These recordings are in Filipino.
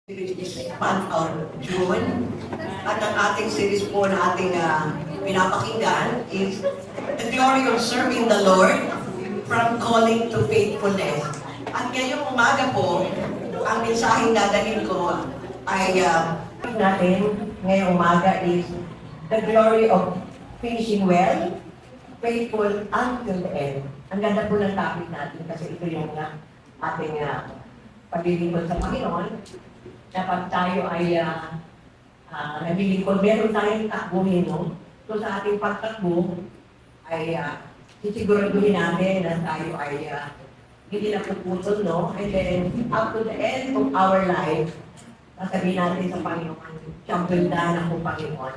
This month of June. At ang ating series po na ating pinapakinggan is The Glory of Serving the Lord from Calling to Faithfulness. At ngayong umaga po, ang mensaheng dadalhin ko ay natin ngayong umaga is The Glory of Finishing Well, Faithful until the end. Ang ganda po ng topic natin kasi ito yung ating paglilingkod sa Panginoon. Dapat tayo ay naglilingkod. Meron tayong takbuhin, no? So sa ating pagtakbo ay sisiguraduhin natin na tayo ay hindi na puputol, no? And then, up to the end of our life, sasabihin natin sa Panginoon, siyang ganda na po, Panginoon.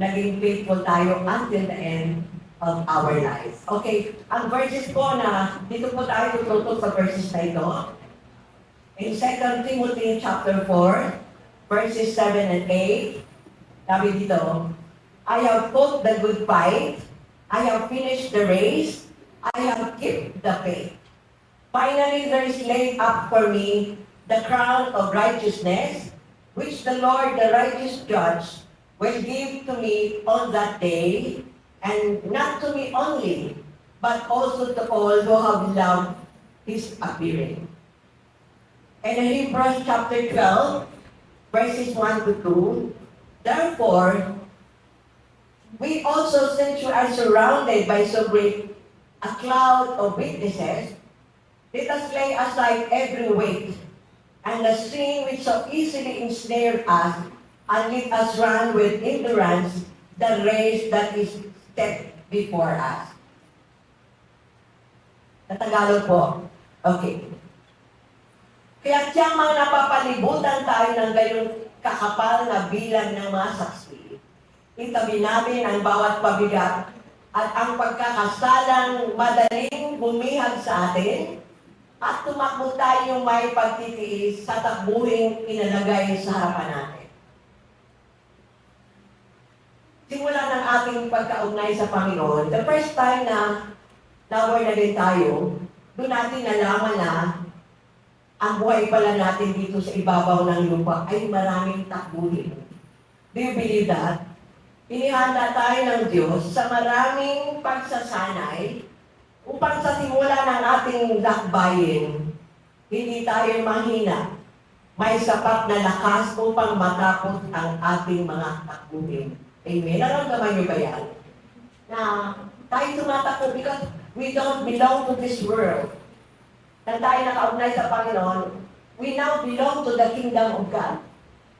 Naging faithful tayo until the end of our lives. Okay, ang verses po na dito po tayo tututok sa verses na ito. In 2 Timothy chapter 4, verses 7 and 8, sabi dito, I have fought the good fight, I have finished the race, I have kept the faith. Finally, there is laid up for me the crown of righteousness, which the Lord, the righteous judge, will give to me on that day, and not to me only, but also to all who have loved his appearing. And in Hebrews chapter 12, verses 1 to 2, therefore, we also, since we are surrounded by so great a cloud of witnesses, let us lay aside every weight and the sin which so easily ensnared us, and let us run with endurance the race that is set before us. Sa Tagalog po. Okay. Kaya siyang mga napapalibutan tayo ng gayong kakapal na bilang ng mga saksi. Itabi namin ang bawat pabigat at ang pagkakasalang madaling bumihag sa atin at tumakbo tayong may pagtitiis sa takbuhing inalagay sa harapan natin. Simula ng ating pagkaugnay sa Panginoon, the first time na born again tayo, doon natin nalaman na ang buhay pala natin dito sa ibabaw ng lupa ay maraming takbuhin. Do you believe that? Inihanda tayo ng Diyos sa maraming pagsasanay upang sa simula ng ating lakbayin, hindi tayo mahina. May sapat na lakas upang matapos ang ating mga takbuhin. Amen? Naramdaman niyo ba yan? Na tayo tumatakbo because we don't belong to this world. Na tayo nakaugnay sa Panginoon, we now belong to the kingdom of God.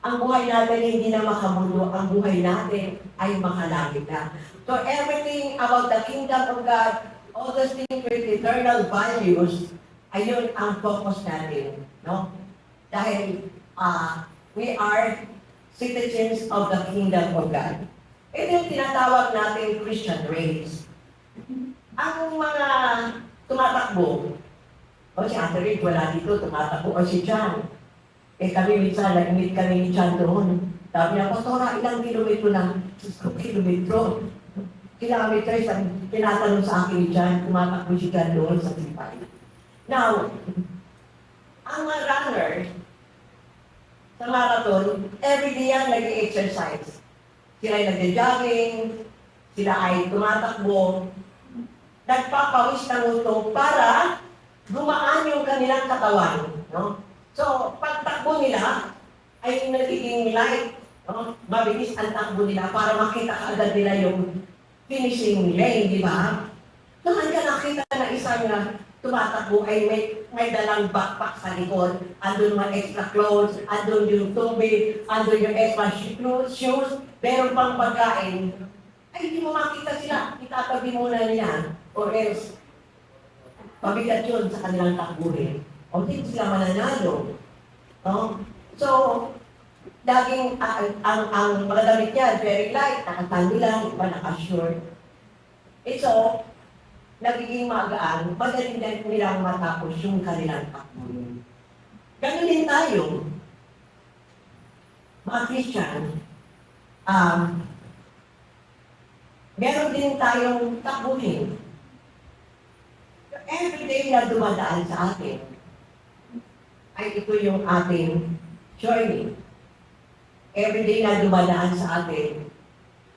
Ang buhay natin hindi na makamundo, ang buhay natin ay makalangit na. So everything about the kingdom of God, all those things with eternal values, ayun ang focus natin. No? Dahil we are citizens of the kingdom of God. Ito yung tinatawag natin Christian race. Ang mga tumatakbo, o si Ate Rick, wala dito, tumatakbo. O si John. Kami minsan, nag-meet kami ni John doon. Sabi niya, Pastora, ilang kilometro na? 6 kilometro. Kilometers ang tinatanong sa akin ni John, tumatakbo si John doon sa Sipay. Now, ang mga runner sa marathon, everyday yan nag-exercise. Sila ay nag-jogging, sila ay tumatakbo, nagpapawis ng utong para gumaan yung kanilang katawan. No? So, pagtakbo nila ay nagiging light. No? Mabilis ang takbo nila para makita kaagad nila yung finishing lane, di ba? So, hanggang nakita na isang tumatakbo ay may dalang backpack sa likod, andun mga extra clothes, andun yung tubig, andun yung extra shoes, meron pang pagkain, ay hindi mo makita sila, itatabi muna niya, or else, pabigat yun sa kanilang takbuhin. O hindi sila mananalo. No? So, laging ang mga damit niya, very light, nakatandi lang, iba naka-short. So, nagiging magaan, magaling din nilang matapos yung kanilang takbuhin. Ganun din tayo, mga Christian, meron din tayong takbuhin. Every day na dumadaan sa atin, ay ito yung ating journey. Everyday na dumadaan sa atin,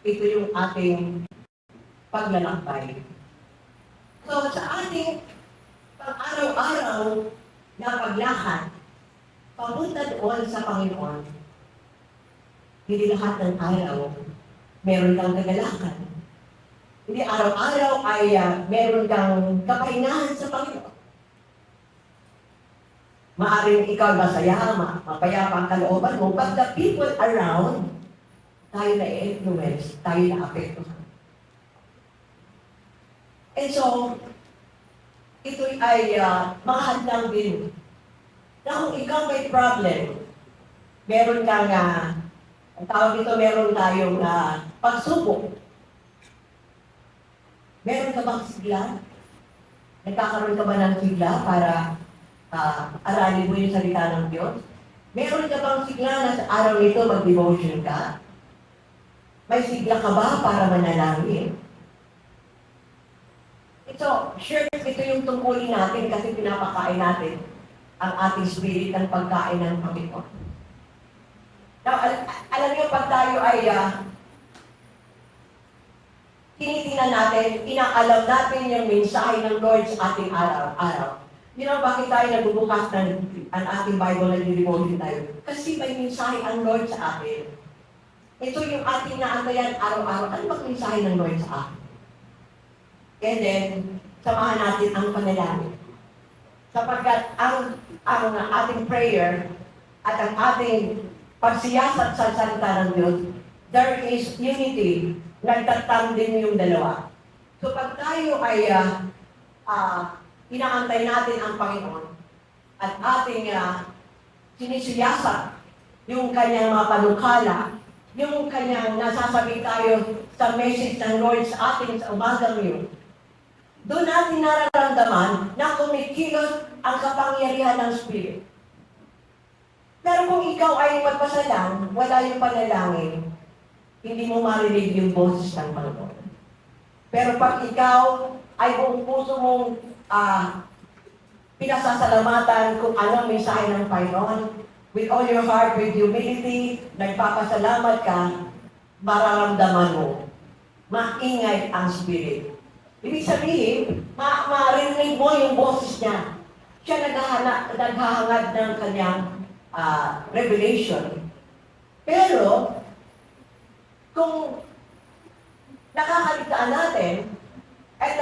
ito yung ating paglalakbay. So sa ating pang-araw-araw na paglakad, papunta doon sa Panginoon, hindi lahat ng araw meron kang kagalakan. Hindi araw-araw ay meron kang kapahingahan sa Panginoon. Maaring ikaw masaya, mapayapa ang kalooban mo, but the people around, tayo na-influence, tayo na-apektuhan. And so, ito ay mahadlang din na kung ikaw may problem, meron kang, ang tawag dito, meron tayong pagsubok. Meron ka bang sigla? Nagkakaroon ka ba ng sigla para aralin mo yung salita ng Diyos? Meron ka bang sigla na sa araw nito mag-devotion ka? May sigla ka ba para manalangin? Ito, sure, ito yung tungkulin natin kasi pinapakain natin ang ating spirit ng pagkain ng Panginoon. Now, alam niyo, pag tayo ay tinitingnan natin, inaalam natin yung mensahe ng Lord sa ating araw-araw. You know, bakit tayo nagbubukas ng ang ating Bible na devotion tayo? Kasi may mensahe ang Lord sa atin. Ito yung ating naantayan araw-araw. Ano bang mensahe ng Lord sa atin? And then, samahan natin ang panalangin. Sapagkat ang ating prayer at ang ating pagsiyasat sa salita ng Diyos, there is unity. Nagtatandem yung dalawa. So pag tayo ay inaantay natin ang Panginoon at ating sinisiyasat yung kanyang mga panukala, yung kanyang nasasabi tayo sa message ng Lord sa atin sa umagang yun, doon natin nararamdaman na kumikilos ang kapangyarihan ng Spirit. Pero kung ikaw ay magpasa lang, wala yung panalangin, hindi mo marinig yung boses ng Panginoon. Pero pag ikaw ay buong puso mong pinasasalamatan kung ano ang mensahe ng Panginoon, with all your heart, with humility, nagpapasalamat ka, mararamdaman mo, maingay ang Spirit. Ibig sabihin, marinig mo yung boses niya. Siya naghahangad ng kanyang revelation. Pero, kung nakakaligtaan natin, at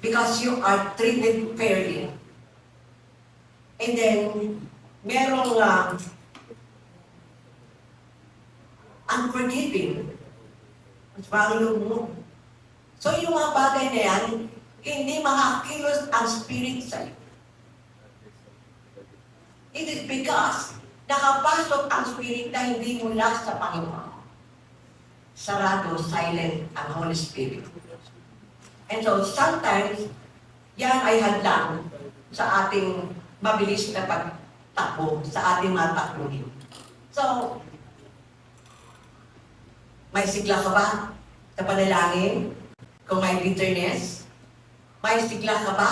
because you are treated fairly. And then, merong unforgiving. Mas value mo. So yung mga bagay na yan, hindi makakilos ang spirit sa'yo. It is because nakapasok ang spirit na hindi mula sa Panginoon. Sarado, silent ang Holy Spirit. And so sometimes, yan ay hadlang sa ating mabilis na pagtakbo, sa ating mga takbuhin. So, may sigla ka ba sa panalangin? Kung may bitterness? May sigla ka ba?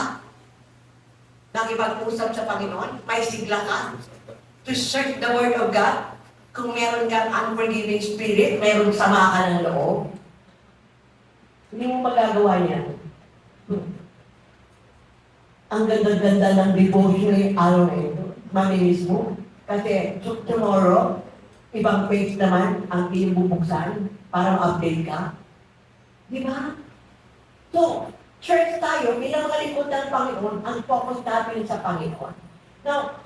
Nakipag-usap sa Panginoon? May sigla ka? To search the Word of God? Kung meron kang unforgiving spirit, meron sama ka ng loob, hindi mo magagawa niyan. Ang ganda-ganda ng devotion yung araw na ito. Mamimiss mo. Kasi tomorrow, ibang page naman ang pinububuksan para ma-update ka. Di ba? So, church tayo, bilang kalingkod ng Panginoon, ang focus natin sa Panginoon. Now,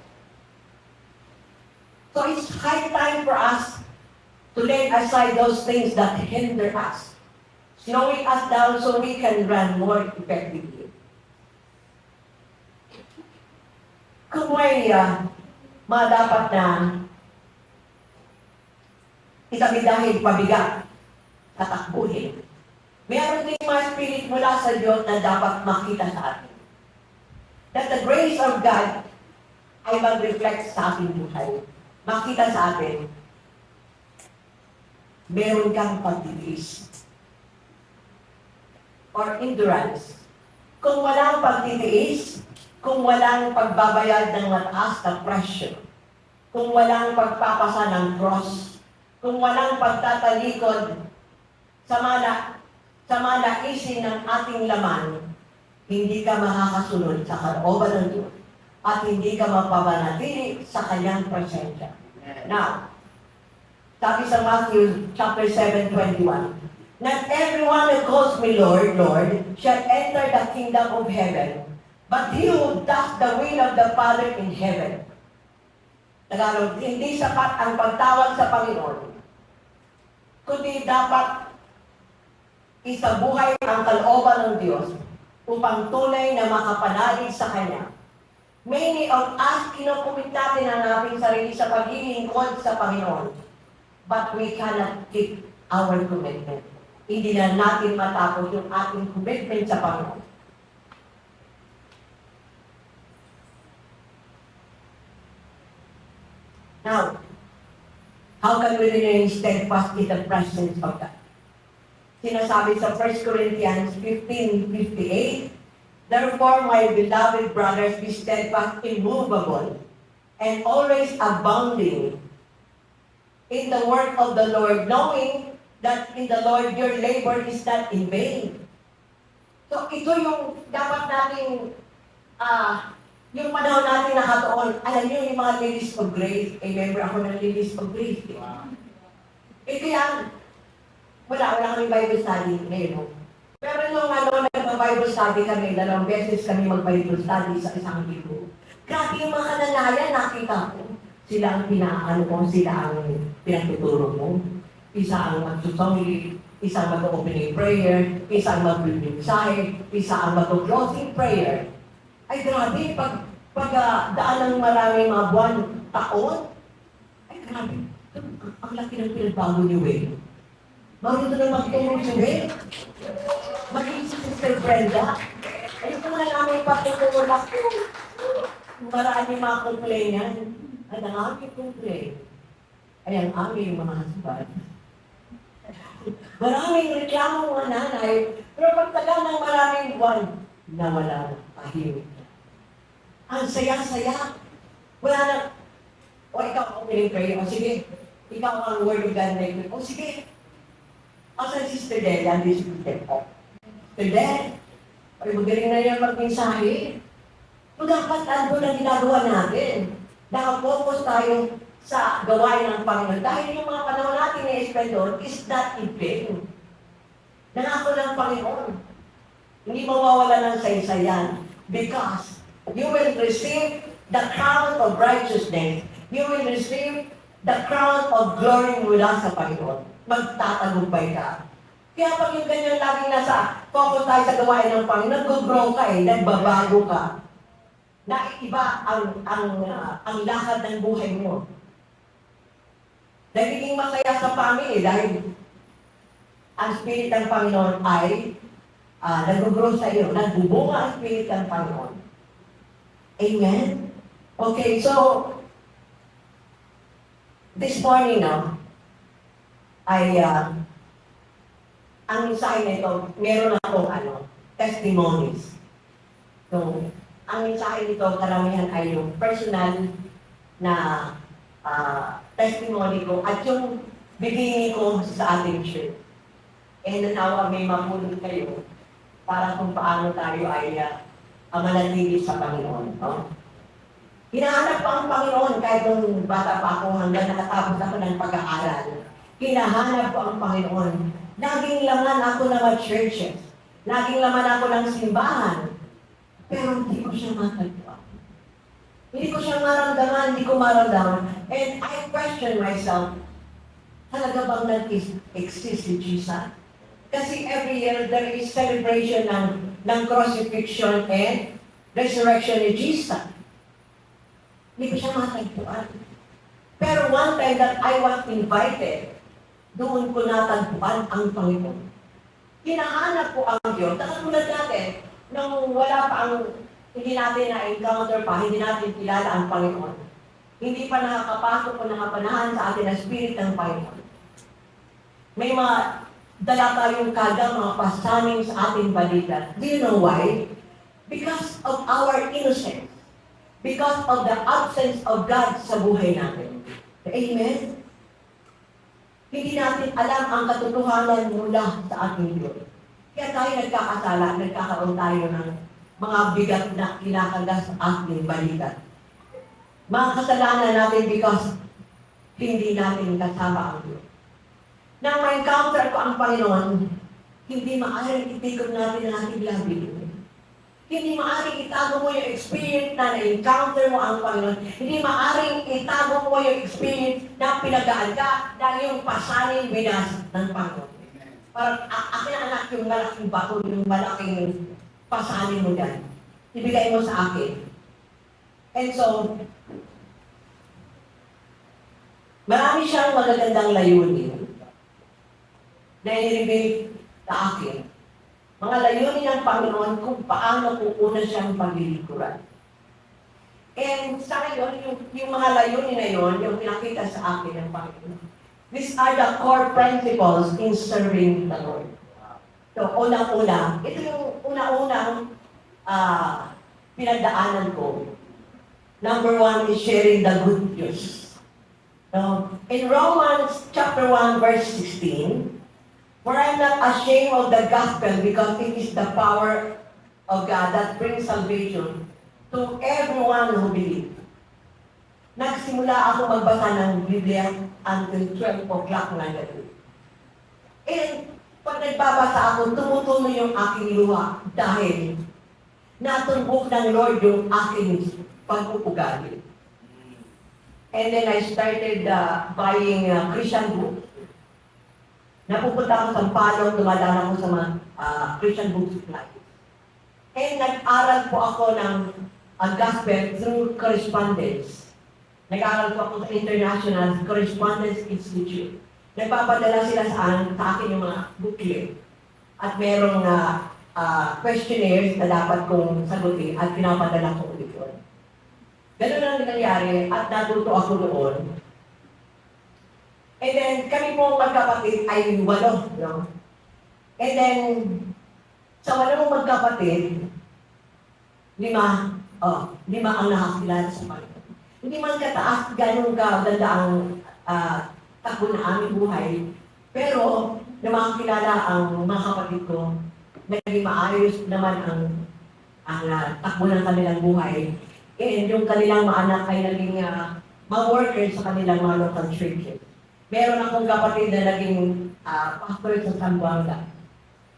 so it's high time for us to lay aside those things that hinder us, slowing us down so we can run more effectively. Kung may mga dapat na isabi dahil pabigat, tatakbuhin. Meron din mga spirit mula sa Diyos na dapat makita sa atin. That the grace of God ay mag-reflect sa ating buhay. Makita sa atin, meron kang pagtitiis or endurance. Kung walang pagtitiis, kung walang pagbabayad ng mataas na presyo, kung walang pagpapasa ng cross, kung walang pagtatalikod sa mga naisin ng ating laman, hindi ka makakasunod sa kalooban ng Diyos at hindi ka mapapanatili sa kanyang presensya. Now, sabi sa Matthew chapter 7:21, not everyone who calls me Lord, Lord, shall enter the kingdom of heaven, but he who does the will of the Father in heaven. Tagalog, hindi sapat ang pagtawag sa Panginoon, kundi dapat isabuhay ang kalooban ng Diyos upang tunay na makapanalig sa Kanya. Many of us, kinukumit natin ang ating sarili sa pagiging lingkod sa Panginoon, but we cannot keep our commitment. Hindi na natin matapos yung ating commitment sa Panginoon. Now, how can we remain steadfast in the presence of God? Sinasabi sa 1 Corinthians 15:58, therefore, my beloved brothers, be steadfast, immovable, and always abounding in the work of the Lord, knowing that in the Lord your labor is not in vain. So, ito yung dapat nating yung panahon natin nakatuon. Alam niyo yung mga ladies of grace, member ako ng ladies of grace. Kaya, wala kami Bible study ngayon. Pero nung nag-Bible study kami, 2 beses kami mag-Bible study sa isang linggo. Grabe yung mga kananayan, nakita ko. Sila ang sila ang pinatuturo mo. Isa ang magsusongli, isa ang mag-opening prayer, isa ang mag-mensahe, isa ang mag-closing prayer. Ay grabe, pag daan ng maraming mga buwan, taon, ay grabe, ang laki ng pinagbago ni Wayne. Marunod na magtulong si Wayne. Maging si Sister Brenda. Ay kung na namin patutulak ko. Marami mga complainant. Ang aming complain. Ay ang aming mga husband. Maraming reklamo mga nanay. Pero pagtagal ng maraming buwan, nawala na, tahimik. Ang saya-saya. Wala na. O ikaw ang opening prayer. O sige. Ikaw ang word of God na ito. O sige. Asa si Sister Delia, hindi si Sister Pop. Sister Delia, ay magaling na yan mag-mensahe. So dapat ano na ginagawa natin. Nakapokus tayo sa gawain ng Panginoon. Dahil yung mga panahon natin na-spend doon is not in vain. Nangako ng Panginoon. Hindi mawawala ng saysayan because you will receive the crown of righteousness. You will receive the crown of glory mula sa Panginoon. Magtatagumpay ka. Kaya pag yung ganyan laging nasa focus tayo sa gawain ng Panginoon, nag-grow ka nagbabago ka. Naiiba ang lakad ng buhay mo. Nagiging masaya sa family dahil ang Spirit ng Panginoon ay nag-grow sa iyo, nagbubunga ang Spirit ng Panginoon. Amen? Okay, so, this morning, ang mensahe nito, meron akong testimonies. So, ang mensahe nito, karamihan ay yung personal na testimony ko at yung bibingin ko sa ating church. Nanawa may mapulot kayo para kung paano tayo ay manatili sa Panginoon. No? Hinahanap ko ang Panginoon kahit nung bata pa ako hanggang nakatapos ako ng pag-aaral. Hinahanap ko ang Panginoon. Laging laman ako ng mga churches. Laging laman ako ng simbahan. Pero hindi ko siya matagpuan. Hindi ko siya maramdaman, hindi ko maramdaman. And I question myself, talaga bang nag-exist si Jesus? Kasi every year there is celebration ng crucifixion and resurrection ni Jesus. Hindi ko siya matagpuan. Pero one time that I was invited, doon ko natagpuan ang Panginoon. Hinahanap ko ang Diyos. Katulad natin, nung wala pa hindi natin na-encounter pa, hindi natin kilala ang Panginoon. Hindi pa nakakapasok o nakapanahan sa atin ang Spirit ng Panginoon. May mga dala tayong kagang mga pasaning sa ating balikat. Do you know why? Because of our innocence. Because of the absence of God sa buhay natin. Amen? Hindi natin alam ang katotohanan mula sa ating Diyos. Kaya tayo nagkakasala, nagkakaroon tayo ng mga bigat na kinakagas sa ating balikat. Mga kasalanan natin because hindi natin kasama ang Diyos. Nang ma-encounter ko ang Panginoon, hindi maaaring itikot natin ang ating labi. Hindi maaaring itago mo yung experience na na-encounter mo ang Panginoon. Hindi maaaring itago mo yung experience na pinagaan ka dahil yung pasanin binas ng Panginoon. Parang akin anak yung malaking bato, yung malaking pasanin mo dyan. Ibigay mo sa akin. And so, marami siyang magagandang layunin na i-reveal sa akin. Mga layunin ng Panginoon kung paano ko una siyang paglilikuran. And sa ngayon, yung mga layunin na yun, yung pinakita sa akin ng Panginoon. These are the core principles in serving the Lord. So, unang-una, ito yung unang-unang pinagdaanan ko. Number 1 is sharing the good news. So, in Romans chapter 1, verse 16, for I'm not ashamed of the gospel because it is the power of God that brings salvation to everyone who believes. Nagsimula ako magbasa ng Biblia until 12 o'clock na gabi. And pag nagbabasa ako, tumutuloy yung aking luha dahil natumbok ng Lord yung aking pag-uugali. And then I started buying Christian books. Napupunta ako sa Palong, dumadaan ako sa mga Christian book supply. And nag-aral po ako ng gospel through correspondence. Nag-aral po ako sa International Correspondence Institute. Nagpapadala sila sa akin yung mga booklet. At merong questionnaires na dapat kong sagutin at pinapadala ko ulit yun. Ganun ang nangyari at natuto ako noon. And then, kami po magkapatid ay 8, no? And then, sa 8 magkapatid, 5 ang nakakilala sa Panginoon. Hindi man kataas, ganun kaganda ang takbo na aming buhay. Pero, na makakilala ang mga kapatid ko, naging maayos naman ang takbo ng kanilang buhay. And yung kanilang mga anak ay naging mga workers sa kanilang mga local churches. Meron akong kapatid na naging pastor sa Zamboanga.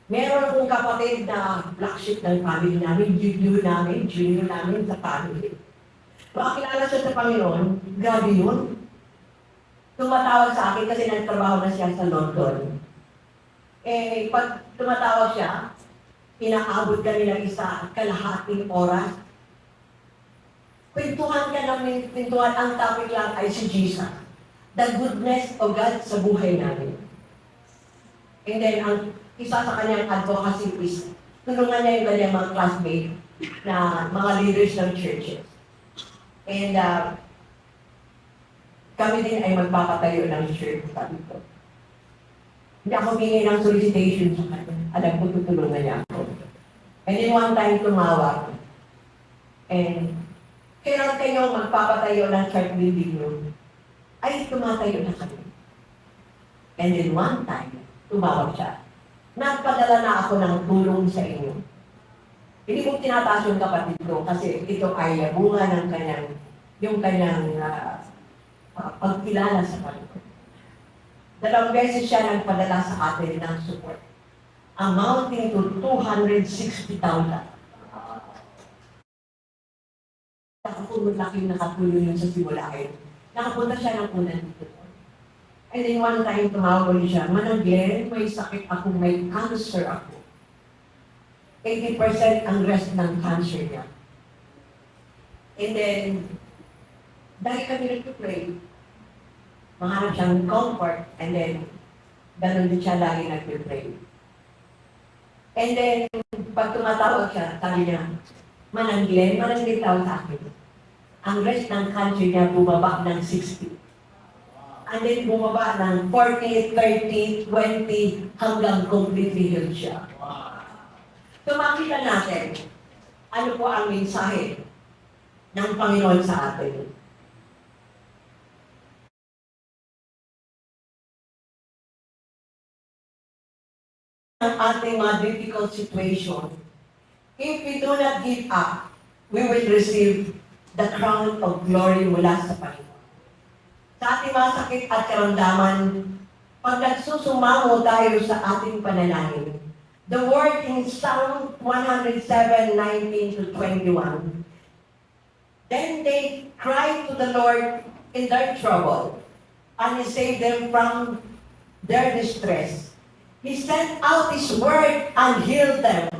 Meron akong kapatid na black sheep ng family namin, junior namin sa family. Makakilala siya sa Panginoon, grabe yun. Tumatawag sa akin kasi nagtrabaho na siya sa London. Eh, pag tumatawag siya, inaabot kami ng isa kalahating oras. Pintuhan ka namin, pintuhan, ang topic lang ay si Jesus. The goodness of God sa buhay namin. And then, ang isa sa kanyang advocacy is, tulungan niya yung kanyang mga classmates na mga leaders ng churches. And kami din ay magpapatayo ng church, sabi ko. Hindi ako hingi ng solicitation sa kanya. Alam ko, tutulungan niya ako. And then one time tumawag. And kailan kayo magpapatayo ng church building nyo? Ay, tumatayo na kami. And then one time, tumawag siya. Nagpadala na ako ng tulong sa inyo. Hindi ko tinataas yung kapatid ko kasi ito ay bunga ng kanyang pagkilala sa Panginoon. 2 beses siya nagpadala sa atin ng support, amounting to 260,000. Laking nakatulong yun sa simulain. Nakapunta siya ng unang dito. And then one time tumawag ulit siya, Manang Glenn, may sakit ako, may cancer ako. 80% ang rest ng cancer niya. And then, dahil kami nag-pray, mahanap siyang comfort, and then, ganun din siya lagi nag-pray. And then, pag tumatawag siya, sabi niya, Manang Glenn tawag sa akin. Ang rest ng cancer niya bumaba ng 60. And then bumaba ng 40, 30, 20, hanggang completely healed siya. So makita natin, ano po ang mensahe ng Panginoon sa atin. Ang ating mga difficult situation, if we do not give up, we will receive the crown of glory mula sa Panginoon. Sa ating mga sakit at karamdaman, pag nagsusumango tayo sa ating panalangin, the word in Psalm 107:19-21, then they cried to the Lord in their trouble, and He saved them from their distress. He sent out His word and healed them.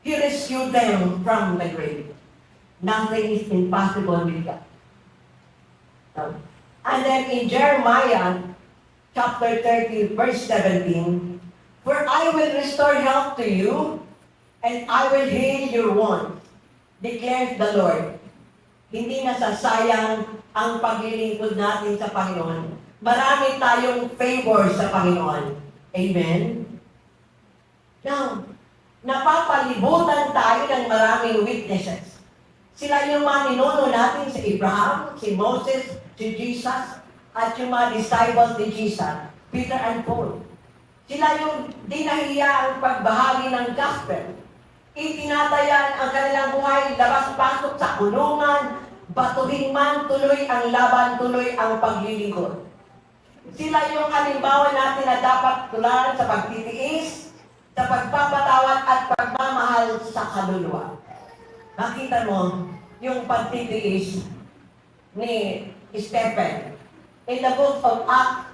He rescued them from the grave. Nothing is impossible with God. So, and then in Jeremiah chapter 30, verse 17, for I will restore health to you, and I will heal your wounds, declares the Lord. Hindi nasasayang ang paglilingkod natin sa Panginoon. Marami tayong favor sa Panginoon. Amen? Now, napapalibutan tayo ng maraming witnesses. Sila yung mga ninuno natin si Abraham, si Moses, si Jesus, at yung mga disciples ni Jesus, Peter and Paul. Sila yung di nahiya ang pagbahagi ng gospel. Itinatayan ang kanilang buhay, labas-pasok sa kulungan, batuhin man, tuloy ang laban, tuloy ang paglilingkod. Sila yung halimbawa natin na dapat tularan sa pagtitiis, sa pagpapatawad at pagmamahal sa kaluluwa. Makita mo yung pagtitiis ni Stephen. In the book of Acts,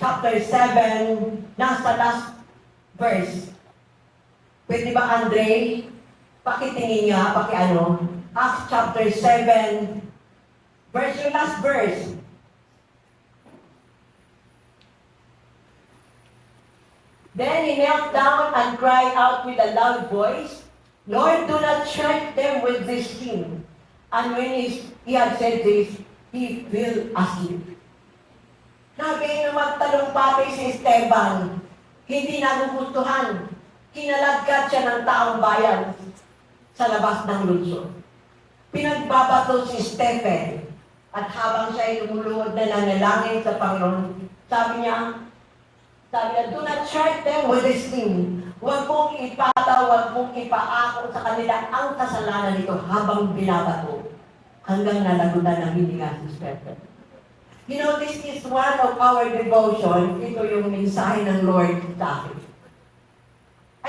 chapter 7, nasa last verse. Pwede ba, Andre? Pakitingin niya, Acts chapter 7, verse, yung last verse. Then he knelt down and cried out with a loud voice, Lord, do not strike them with this sin. And when he had said this, he fell asleep. Sabi na magtalumpati si Esteban, hindi nagugustuhan. Kinalagkat siya ng taong bayan sa labas ng lungsod. Pinagbabato si Stephen, at habang siya ay lumuluhod na nanalangin sa Panginoon, sabi niya, do not strike them with this sin. Huwag mong ipataw, huwag mong ipaako sa kanila ang kasalanan nito habang binabato hanggang nalagutan ng hininga si Stephen. You know, this is one of our devotion. Ito yung mensahe ng Lord sa akin.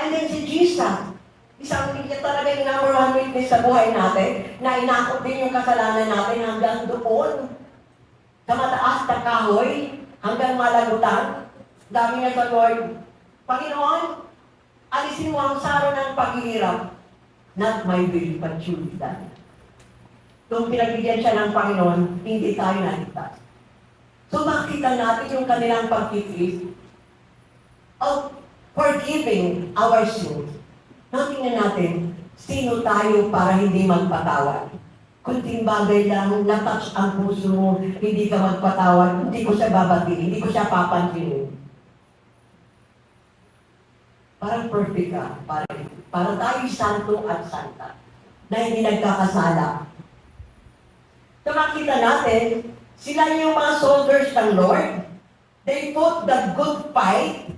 And then si Jesus, isang niya talaga yung number one witness sa buhay natin, na inakot din yung kasalanan natin hanggang doon, sa mataas na kahoy, hanggang malagutan. Dami nga sa Lord, Panginoon, alisin mo ang saro ng paghihirap. Not my will, but your will done. Nung pinagbigyan siya ng Panginoon, hindi tayo naligtas. So makita natin yung kanilang pagtitiis of forgiving our sins. Tingnan natin, sino tayo para hindi magpatawad? Kunting bagay lang, natouch ang puso mo, hindi ka magpatawad, hindi ko siya babatiin, hindi ko siya papansinin. Parang perfect ka, para tayo santo at santa, na hindi nagkakasala. So makita natin, sila yung mga soldiers ng Lord. They fought the good fight,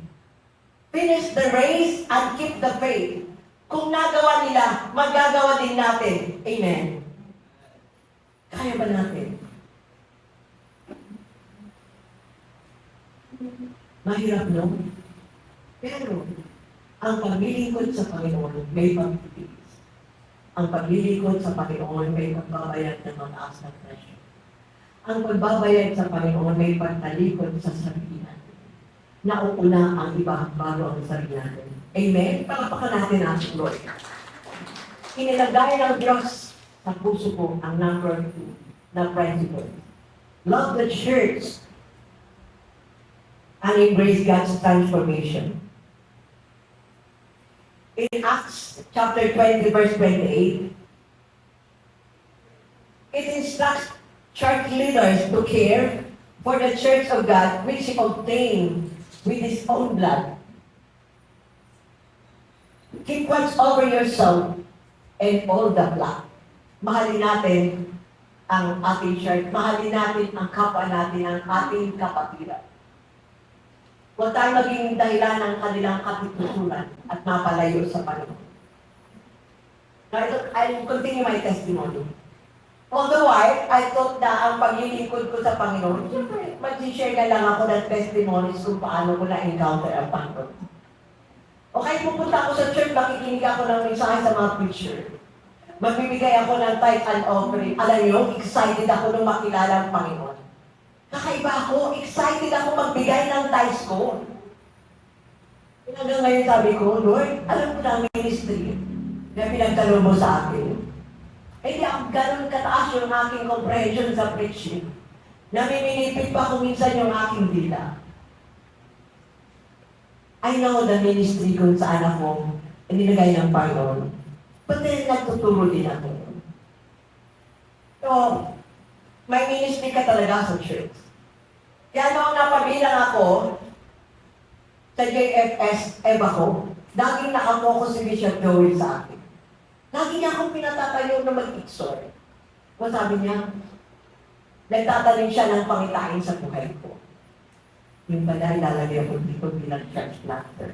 finished the race, and keep the faith. Kung nagawa nila, magagawa din natin. Amen. Kaya ba natin? Mahirap, no? Pero, ang paglilingkod sa Panginoon may pagtitiis. Ang paglilingkod sa Panginoon may pagbabayad ng mataas na presyo. Ang pagbabayad sa Panginoon may pagtalikod sa sarili natin. Nauuna ang iba bago ang sarili natin. Amen? Palapakan natin ang Lord. Inilagay ng Diyos sa puso ko ang number 2 na principle. Love the church and embrace God's transformation. In Acts chapter 20, verse 28, it instructs church leaders to care for the church of God which he obtained with his own blood. Keep watch over yourself and all the flock. Mahalin natin ang ating church, mahalin natin ang kapwa natin, ang ating kapatiran. Huwag tayo maging dahilan ng kanilang kapitusulan at mapalayo sa Panginoon. Now, I'll continue my testimony. Although I thought na ang paglilingkod ko sa Panginoon, siyempre, mag-share na lang ako ng testimonies kung paano ko na-encounter ang Panginoon. Okay, pupunta ako sa church, makikinig ako ng mensahe sa mga preacher. Magbibigay ako ng tithe and offering. Alam niyo, excited ako nung makilala ang Panginoon. Kakaiba ako, excited ako magbigay ng tithes ko. Hanggang ngayon sabi ko, Lord, alam ko na ang ministry na pinagtanong mo sa akin. Hindi ako ganun kataas yung aking comprehension sa preaching. Namiminipit pa kung minsan yung aking dila. I know the ministry kung saan ako inilagay ng Panginoon. But then, nagtuturo din ako. So, may ministry ka talaga sa church. Kaya noong napabilang ako sa JFS Ebaco, laging nakapokus si Bishop Joel sa akin. Lagi niya akong pinatatayo na mag-exhort. So sabi niya, nagtatanim siya ng pangitain sa buhay ko. Yung pala, ilalagay ako dito bilang church planter.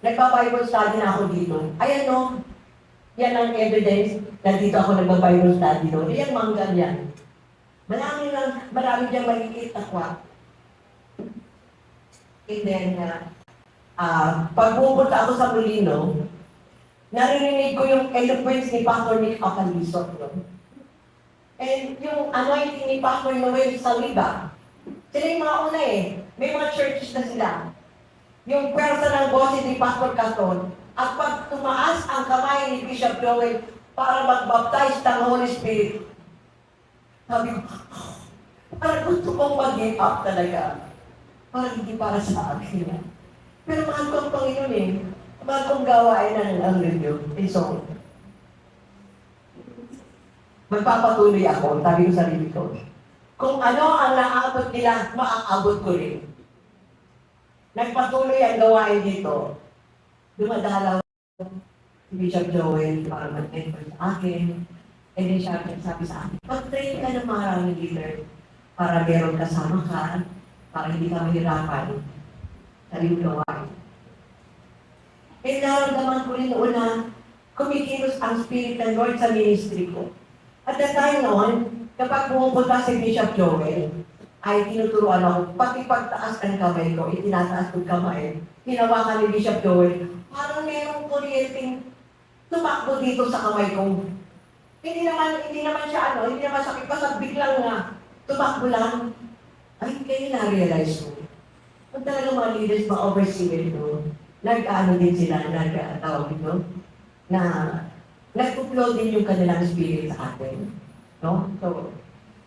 Nagpa-Bible study na ako dito. Ayan no, yan ang evidence na dito ako nagpa-Bible study doon. Yan, manggal yan. Marami diyang maliit na kwak. And then, pag pupunta ako sa Molino, narinig ko yung eloquence ni Pastor Nick Acalisot. And yung anointing ni Pastor Noel Saliba, sila yung mga una may mga churches na sila. Yung pwersa ng boses ni Pastor Caston, at pag tumaas ang kamay ni Bishop Joel para mag-baptize ng Holy Spirit, sabi ko, parang gusto kong mag-give up talaga. Parang hindi para sa akin. Pero mahal ko ang Panginoon mahal kong gawain ang review. So, magpapatuloy ako, sabi ko sa sarili ko. Kung ano ang naabot nila, maaabot ko rin. Nagpatuloy ang gawain dito. Dumadalaw si Bishop Joel para mag-mentor sa akin. And then siya sabi sa akin, pag-train ka ng maraming leader para meron kasama ka, para hindi ka mahirapan sa iyong gawain. And naramdaman ko rin noon na kumikilos ang Spirit ng Lord sa ministry ko. At that time noon, kapag pumupunta si Bishop Joel, ay tinuturuan ako, pati pagtaas ng kamay ko, itinataas ko kamay, hinawakan ni Bishop Joel, parang mayroong kuryenteng tumakbo dito sa kamay ko. Hindi naman siya hindi naman sakit, basta biglang na tumakbo lang. Ay, kaya na-realize ko. Kung talagang mga leaders, mga overseer ito, nag-ano din sila, nag-tawag dito, na nag-upload din yung kanilang spirit sa atin. No? So,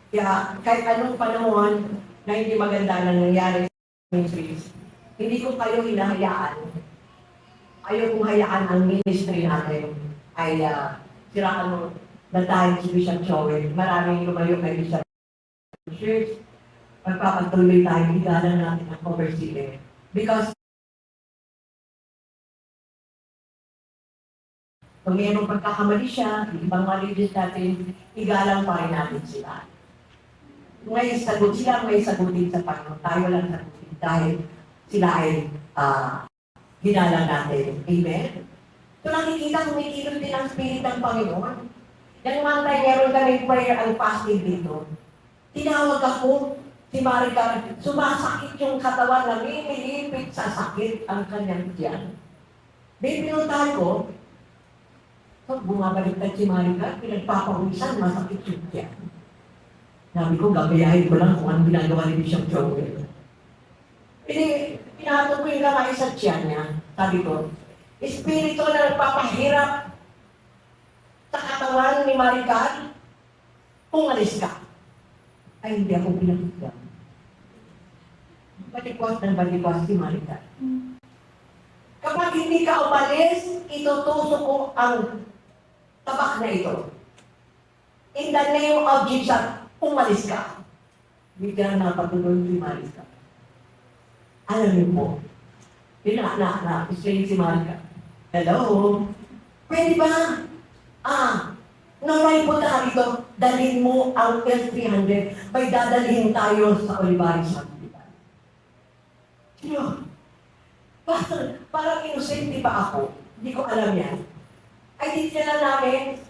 kaya kahit anong panahon na hindi maganda na nangyari sa ministries, hindi ko kayo hinahayaan. Ayaw kong hayaan ang ministry natin ay siraan mo na dahil si Bishop Joel. Maraming lumayo kay Bishop Church. Magpapatuloy tayo, igalan natin ang overseer. Because kung mayroong pagkakamali siya, ibang mga leaders natin, igalang pa rin natin sila. May sagot sila, may sagutin sa Panginoon. Tayo lang sagutin dahil sila ay ginalang natin. Amen? So nakikita, kumikilos din ang spirit ng Panginoon. Yan mga tayo, meron kami prayer and fasting dito. Tinawag ako, si Maricar, sumasakit yung katawan na nililipit sa sakit ang kanyang tiyan. Pinuntahan ko, bumabaliktad si Maricar, pinagpapawisan, masakit yung tiyan. Sabi ko, gabayahin ko lang kung anong ginagawa ni Bishop Joel. Pinahatod ko yung kamay sa tiyan niya. Sabi ko, espiritu na nagpapahirap sa katawan ni Maricar, umalis ka. Ay, hindi ako pinakita. Balikwas ng balikwas si Maricar. Kapag hindi ka umalis, itutusok ko ang tabak na ito. In the name of Jesus, umalis ka. Bigla na patuloy si Maricar. Alam niyo po, explain si Maricar. Hello? Pwede ba? Nalay po na dito, dalhin mo ang L300, may dadalhin tayo sa Olivares Hospital. Parang inosente pa ako, hindi ko alam yan. Ay, dinala namin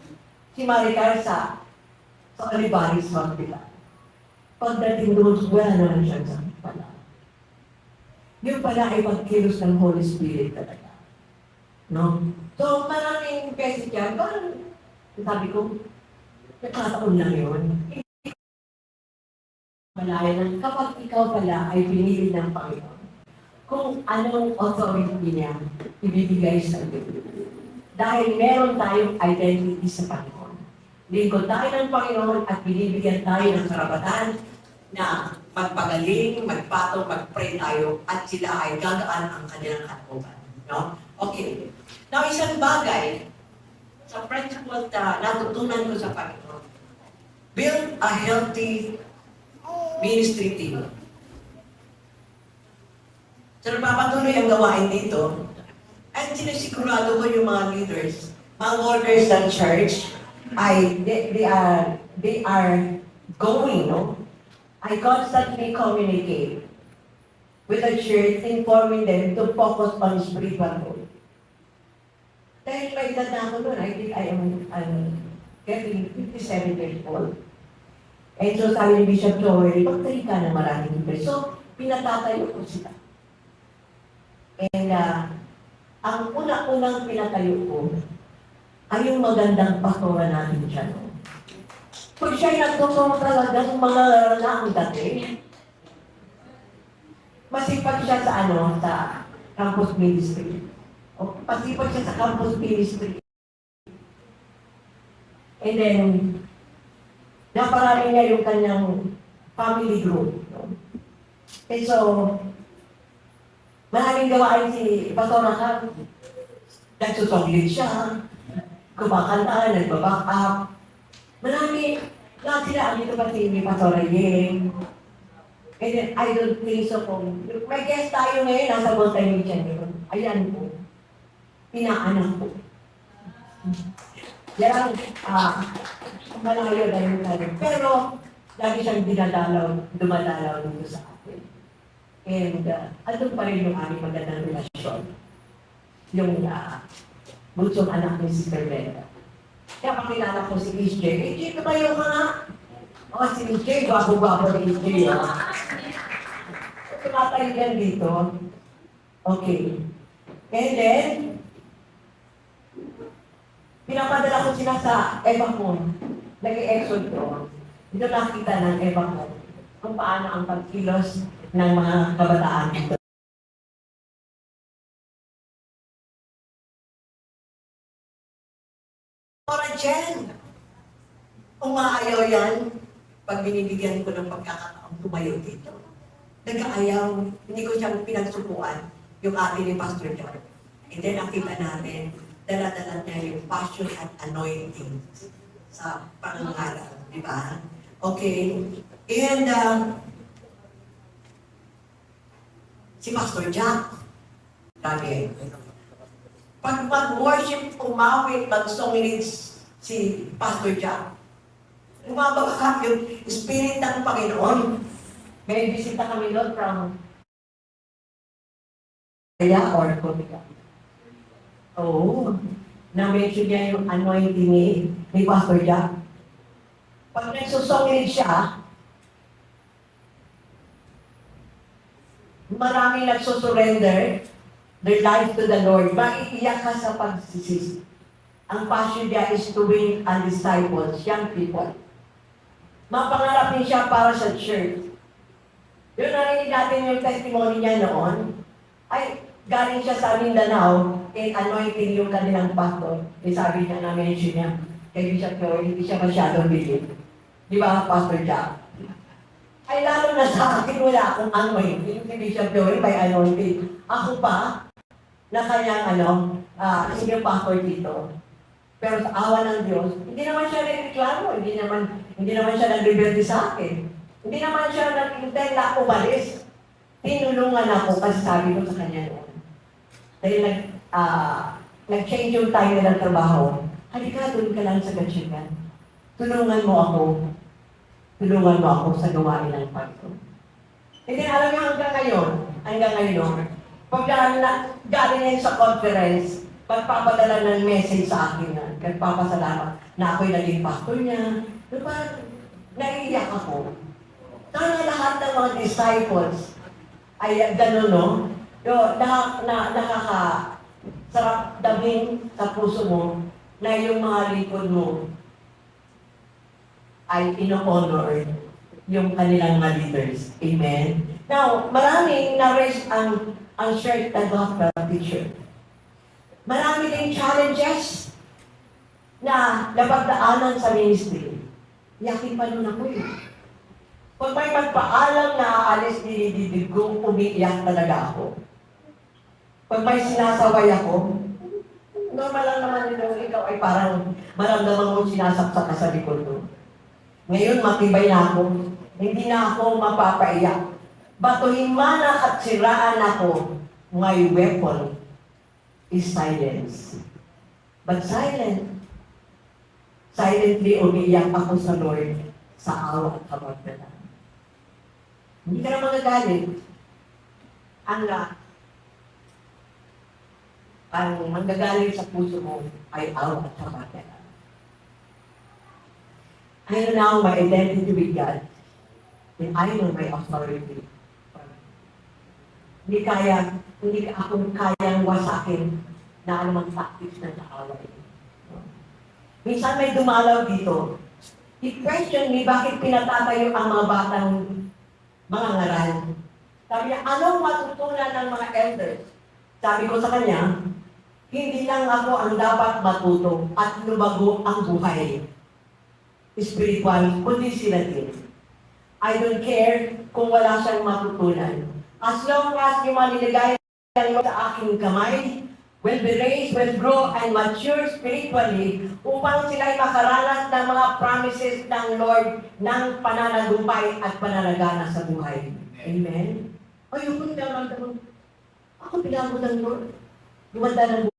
si Maricar sa Olivares Hospital. Pagdating doon, wala naman siya sa pala. Yung pala ay pagkilos ng Holy Spirit talaga. No? So, maraming beses yan, parang sabi ko, nagkataon lang yun. Malayan, kapag ikaw pala ay pinili ng Panginoon, kung anong authority niya ibibigay sa iyo. Dahil meron tayong identity sa Panginoon. Lingkod tayo ng Panginoon at binibigyan tayo ng karapatan na magpagaling, magpatong, mag-pray tayo at sila ay gagaan ang kanilang kalooban. No? Okay. Now, isang bagay sa principle na natutunan ko sa Panginoon, build a healthy ministry team. So, napapatuloy ang gawain dito. At sinisigurado ko yung mga leaders, mga workers ng church, ay they are going, no? I constantly communicate with the church, informing them to focus on spiritual growth. Dahil may edad na ako noon, I think I am getting 57 years old. And so sabi ni Bishop Joel, magtali ka ng maraming people. So, pinatatayo ko sila. And ang unang-unang pinatayo ko ay yung magandang pastora natin dyan. Kung siya'y nagtuturo talaga ng mga lalalang dati, masipag siya sa sa campus ministry. O pasipag siya sa campus ministry. And then, naparami niya yung kanyang family group. No? And so, maraming gawain si Pastora Kang. Nagsusoglit siya, kumakanta, nagbaback up. Marami, lahat sila, dito pa si Pastora Yeng. And then, I don't think so kung, may guest tayo ngayon, nasa multimedia ngayon. Ayan po. Pinaanak po. Yan malayo dahil tayo. Pero, lagi siyang dumadalaw dito sa atin. And, andun pa rin yung aming magandang relasyon. Yung bunsong anak ni Sister Brenda. Kaya pakilala ko si Miss J. Miss J, tumayo ka nga. O, si Miss J, gwapo-gwapo ni Miss J. kayo yan dito. Okay. And then, pinapadala ko sila sa Evacon. Nag-i-exod doon. Dito nakita ng Evacon kung paano ang pagkilos ng mga kabataan dito. Para dyan, umaayaw yan pag binibigyan ko ng pagkakataong tumayo dito. Nag-aayaw, hindi ko siyang pinagsukuan yung atin ni Pastor John. And then nakita natin, dala-dala niya yung passion at anointing sa pangangaral, di ba? Okay. And si Pastor Jack, lagi. Pag mag-worship, umawit, mag-song leads si Pastor Jack. Umabagak yung Spirit ng Panginoon. May bisita kami doon from Kaya or Kotika. Oo. Na-mention niya yung anointing ni Pastor Jack. Pag nagsusong lead siya, maraming nagsusurrender their life to the Lord. Maiiyak ka sa pagsisisi. Ang passion niya is to win and disciples, young people. Mapangarap din siya para sa church. Yung narinig natin yung testimony niya noon, ay galing siya sa Mindanao, and anointing yung kanilang pastor. E sabi niya, na-mention niya, kay Bishop Joy, hindi siya masyadong believe. Di ba, Pastor Jack? Ay lalo na sa akin, wala akong anointing. Si Bishop Joy, may anointing. Ako pa, na kanyang senior pastor dito. Pero sa awa ng Diyos, hindi naman siya nagreklamo, hindi naman siya nag-liberty sa akin. Hindi naman siya nag-intend na umalis. Tinulungan ako kasi sabi ko sa kanya noon. Dahil nag-change yung time nilang trabaho. Halika, doon ka lang sa Gatchigan. Tulungan mo ako. Tulungan mo ako sa gawain ng pagko. Hindi alam niyo hanggang ngayon, pag galing yan sa conference, pagpapadala ng message sa akin na, nagpapasalamat na ako'y naging pastor niya. Diba, naiiyak ako. Sana lahat ng mga disciples ay gano'n, no? Nakakasarap daming sa puso mo na yung mga likod mo ay ino-honor yung kanilang mga leaders. Amen? Now, maraming na-raise ang shirt na gospel teacher. Marami ding challenges na napagdaanan sa ministry. Yakin pa nun ako eh. Pag may magpaalam na aalis, dinidibig ko, umiiyak talaga ako. Pag may sinasaway ako, normal lang naman nito, ikaw ay parang maramdaman mo sinasaksak ka sa likod mo. Ngayon, matibay na ako. Hindi na ako mapapaiyak. Batuhin man at siraan ako, my weapon is silence. But silently umiiyak ako sa Lord sa awa at kapagdala. Hindi ka na magagalit. Ang manggagalit sa puso mo ay awa at kapagdala. I know now my identity with God, and I know my authority. Hindi akong kayang wasakin na anumang tactics na kaaway. Minsan may dumalaw dito. He questioned me bakit pinatatayo ang mga batang mga ngaral. Sabi niya, anong matutunan ng mga elders? Sabi ko sa kanya, hindi lang ako ang dapat matuto at lumago ang buhay. Spiritual, kundi sila din. I don't care kung wala siyang matutunan. As long as yung malinagay sa aking kamay, will be raised, will grow, and mature spiritually upang sila ay makaranas ng mga promises ng Lord ng pananagumpay at pananagana sa buhay. Amen? O yung kung naman, ako pinagod ng Lord. Gumanda ng buhay.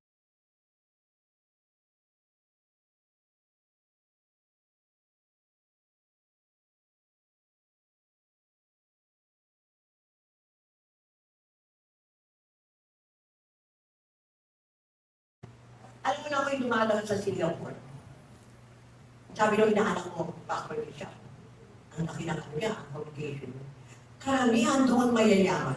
Alam mo na ako yung dumalaw sa Singapore. Sabi nung inaanak ko, pastor siya. Ang laki ng niya, ang congregation. Karamihan doon mayayaman.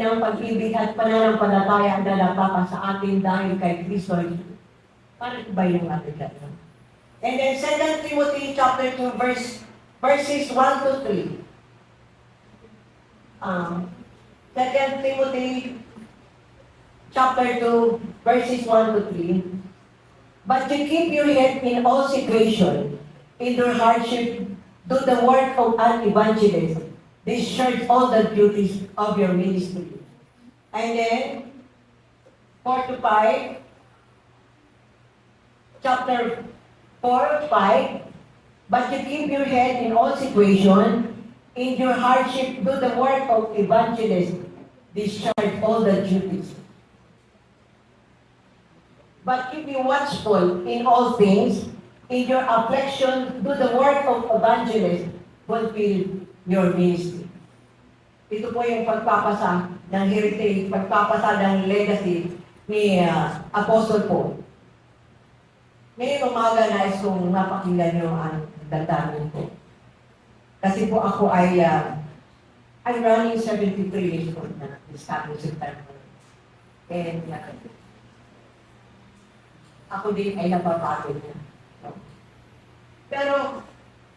inang pag-ibig at pananampalataya na napapa sa atin dahil kay Kristo. Paano ba yung ating gano'n? And then 2 Timothy chapter 2 verses 1 to 3. 2 Timothy chapter 2 verses 1 to 3. But you keep your head in all situations, in your hardship, do the work of an evangelist. Discharge all the duties of your ministry. And then 4 to 5, chapter 4, 5, but you keep your head in all situations, in your hardship, do the work of evangelist, discharge all the duties. But keep you watchful in all things, in your affliction, do the work of evangelist, fulfill your ministry. Ito po yung pagpapasa ng heritage, pagpapasa ng legacy ni Apostle Paul. Ngayon umaga nais kong napakinggan nyo ang dandamin ko. Kasi po ako ay, I'm running 73 years old na this coming September. And ako din ay napapagod na. Pero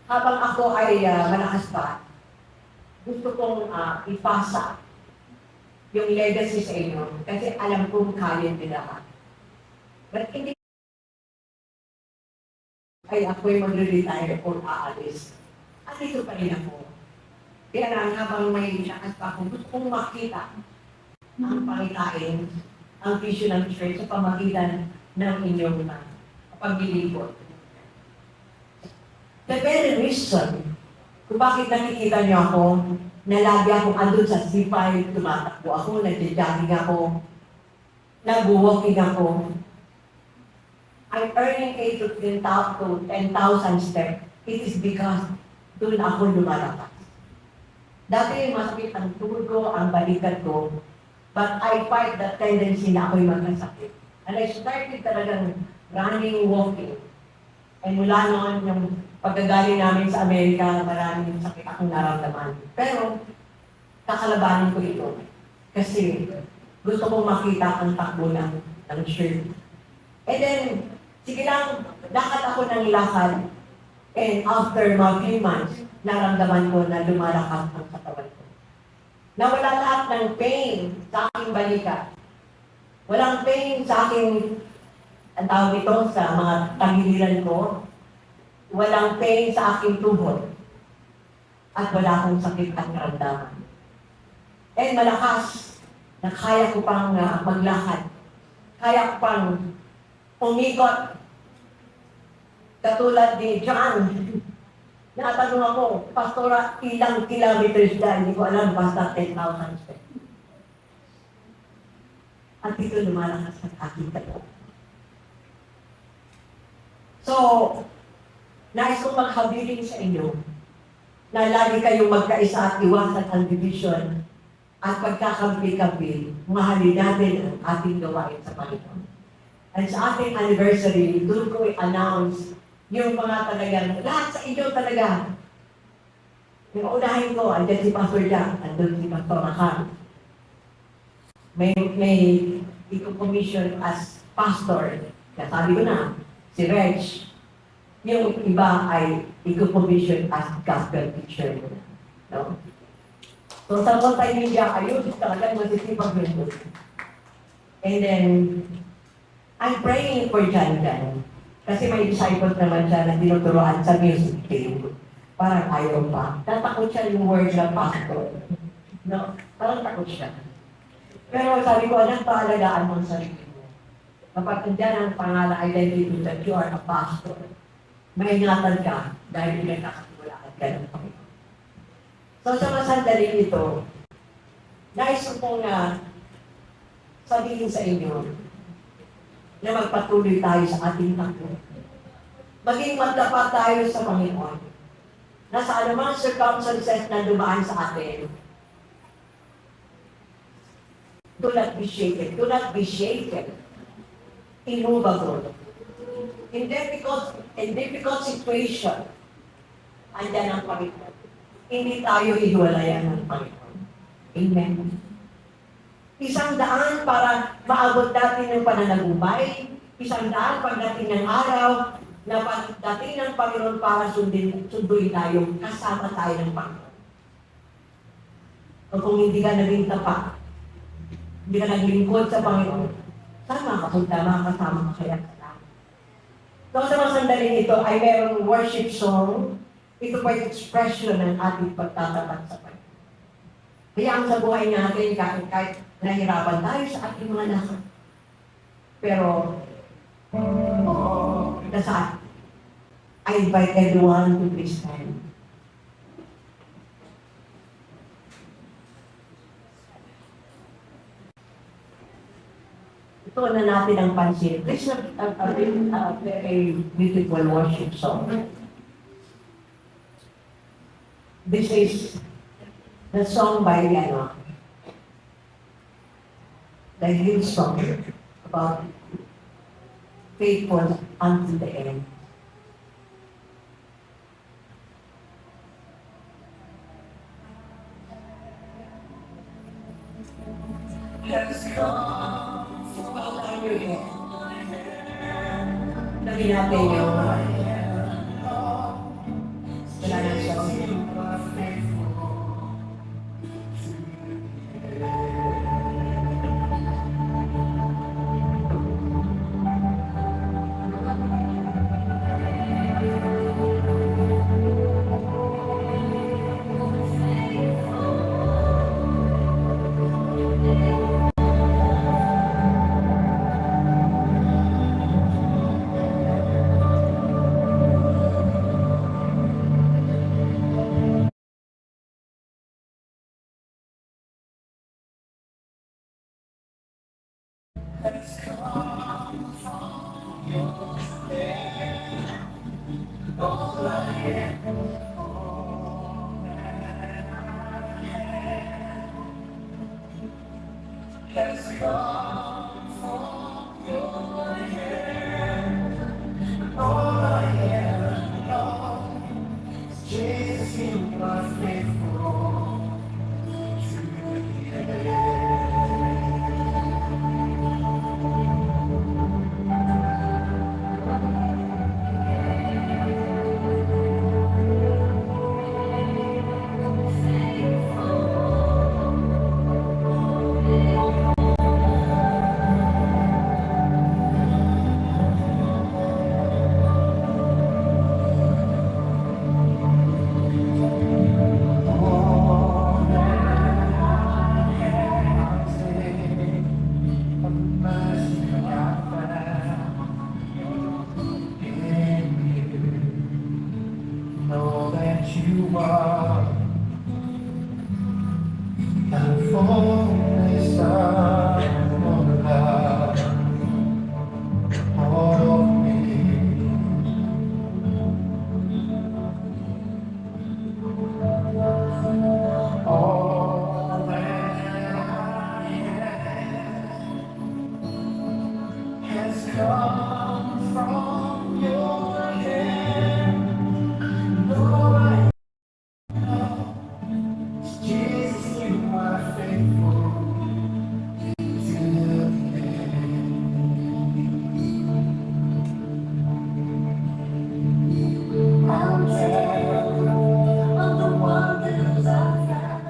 habang ako ay malakas pa, gusto kong ipasa yung legacy sa inyo kasi alam kong kaya nila. But hindi ay ako'y magre-retire o aalis. At ito pa rin ako. Kaya lang habang may lakas pa ako, gusto kong makita ang pangitain, ang vision ng church sa pamagitan ng inyong paglilingkod. The very reason kung bakit nakikita niyo ako, na lagi akong andun sa C5, tumatakbo ako, nag-jogging ako, nag-walking ako. I'm earning 8 to 10,000 steps. It is because doon ako lumalakas. Dati masakit ang tuhod ko, ang balikat ko, but I fight that tendency na ako'y magkasakit. And I started talagang running, walking. And mula noon, yung pagkagaling namin sa Amerika, maraming sakit akong naramdaman. Pero, kakalabanin ko ito. Kasi, gusto kong makita ang takbo ng church. And then, sige lang, lakad ako ng lakad. And after mga few months, naramdaman ko na lumalakas ang katawan ko. Nawala lahat ng pain sa aking balikat. Walang pain sa aking, ang tawag ito, sa mga tagiliran ko. Walang pain sa aking tuhod. At wala akong sakit at karamdaman. And malakas na kaya ko pang maglakad. Kaya ko pang umikot. Katulad ni John. Natanong ako, Pastora, ilang kilometers na? Hindi ko alam, basta 10,000 steps. At ito lumalakas ang aking tayo. So, nais kong maghabiling sa inyo na lagi kayong magkaisa at iwasan ang division at pagkakampi-kampi, mahalin natin ang ating gawain sa Panginoon. At sa ating anniversary, doon ko i-announce yung mga talagang, lahat sa inyo talaga. Yung unahin ko, andyan si Pastor Jack, andun si Pastor Rakam. May i-commission as pastor. Kaya sabi ko na, si Reg, yung iba ay i-commission as gospel teacher. No? So sa multimedia, ayun, talagang masisipag yun. And then, I'm praying for John. Kasi may disciples naman siya na tinuturoan sa music team. Parang ayaw pa. Natakot siya yung word ng pastor. No? Parang takot siya. Pero sabi ko, anak, paalagaan mo ang sarili mo. Kapag andyan ang pangalan identity that you are a pastor, maingatan ka dahil pinagkakatiwalaan ka ng Panginoon. So sa mga sandaling ito, nais ko pong sabihin sa inyo na magpatuloy tayo sa ating takbo. Maging magtapat tayo sa Panginoon na sa anumang circumstances na dumaan sa atin, do not be shaken. Do not be shaken. Immovable. In difficult situation, andyan ang Panginoon. Hindi tayo hiwalayan ng Panginoon. Amen. 100 para maabot natin yung pananagumpay. 100 pagdating ng araw na pagdating ng Panginoon para sunduin tayo, kasama tayo ng Panginoon. O kung hindi ka naging tapat, hindi ka naglingkod sa Panginoon, saan makapunta, makakasama ka kaya sa langit. So sa mga sandaling ito ay merong worship song. Ito pa yung expression ng ating pagtatapat sa Panginoon. Kaya ang sa buhay natin, kahit nahihirapan tayo sa ating mga lakad. Pero, nasaan? I invite everyone to please stand. Ito na natin ang pansin. This is a very beautiful worship song. This is the song by the hymn song about faithful unto the end. Has come from your head. Lagi natin yung wala na siya. Has come from your hand. All I ever know is Jesus, you are faithful to the end. You are the fullness of love of me. All that I have has come from your hand. Lord, I Jesus, you are faithful to the end. I'll tell of the wonders I've found.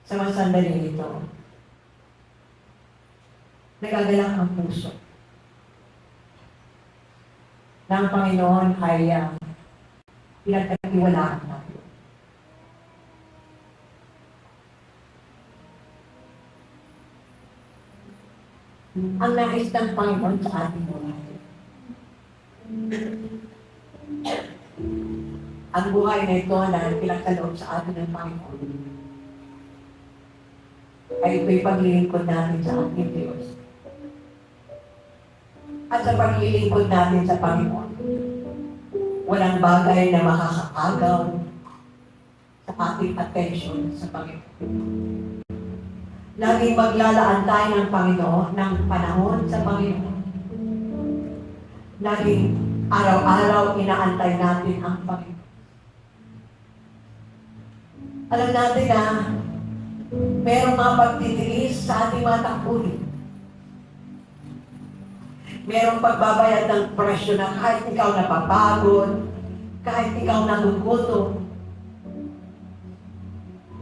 Sa mga sandali ito, nagagalak ang puso ng Panginoon ay pinagkatiwalaan natin. Ang nais ng Panginoon sa ating buhay. Ang buhay na ito na pinagkaloob sa atin ng Panginoon ay ito'y paglilingkod natin sa ating Diyos. At sa paglilingkod natin sa Panginoon, walang bagay na makakaagaw sa ating attention sa Panginoon. Laging maglalaan tayo ng Panginoon, ng panahon sa Panginoon. Laging araw-araw inaantay natin ang Panginoon. Alam natin na Merong mga pagtitiis sa ating mga takbuhin. Merong pagbabayad ng presyo na kahit ikaw napapagod, kahit ikaw nagugutom,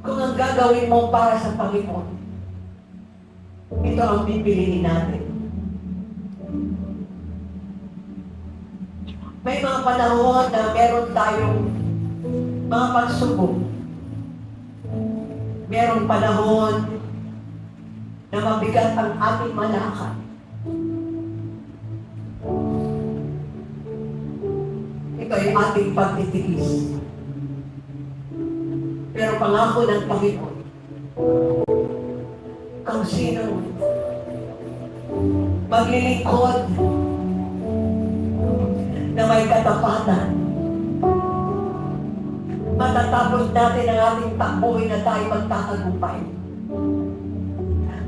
kung ang gagawin mo para sa Panginoon, ito ang pipiliin natin. May mga panahon na meron tayong mga pagsubok. Merong panahon na mabigat ang ating malakad. Ito ay ating pagtitiis. Pero pangako ng Panginoon, kung sino maglilingkod na may katapatan, matatapos natin ang ating takbuhin na tayo magtatagumpay.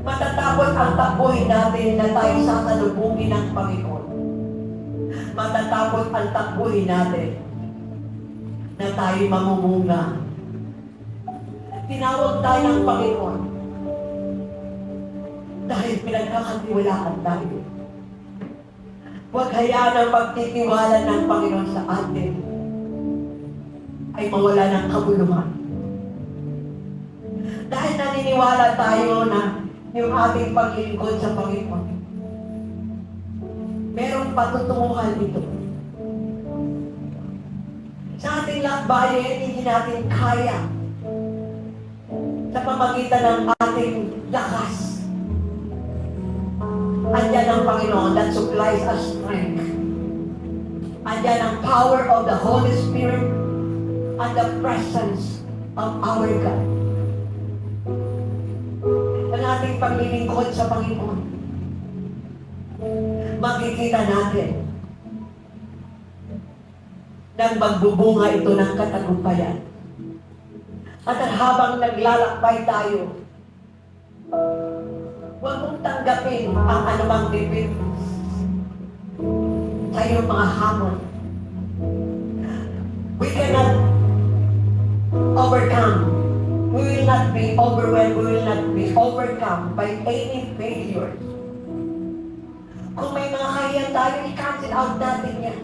Matatapos ang takbuhin natin na tayo sasalubungin ng Panginoon. Matatapos ang takbuhin natin na tayo mamumunga. Tinawag tayo ng Panginoon dahil pinagkakatiwalaan tayo. Huwag hayaan ang pagtitiwala ng Panginoon sa atin ay mawala ng kabuluhan. Dahil naniniwala tayo na yung ating paglilingkod sa Panginoon, merong patutunguhan ito. Sa ating lakbayin, hindi natin kaya sa pamagitan ng ating lakas. Andiyan ang Panginoon that supplies us strength. Andiyan ang power of the Holy Spirit and the presence of our God. Ang ating paglilingkod sa Panginoon, makikita natin nang magbubunga ito ng katagumpayan. At habang naglalakbay tayo, huwag mong tanggapin ang anumang defeat sa iyong mga hamon. We cannot overcome. We will not be overwhelmed. We will not be overcome by any failures. Kung may mga kahiyan tayo, i-cancel out natin yan.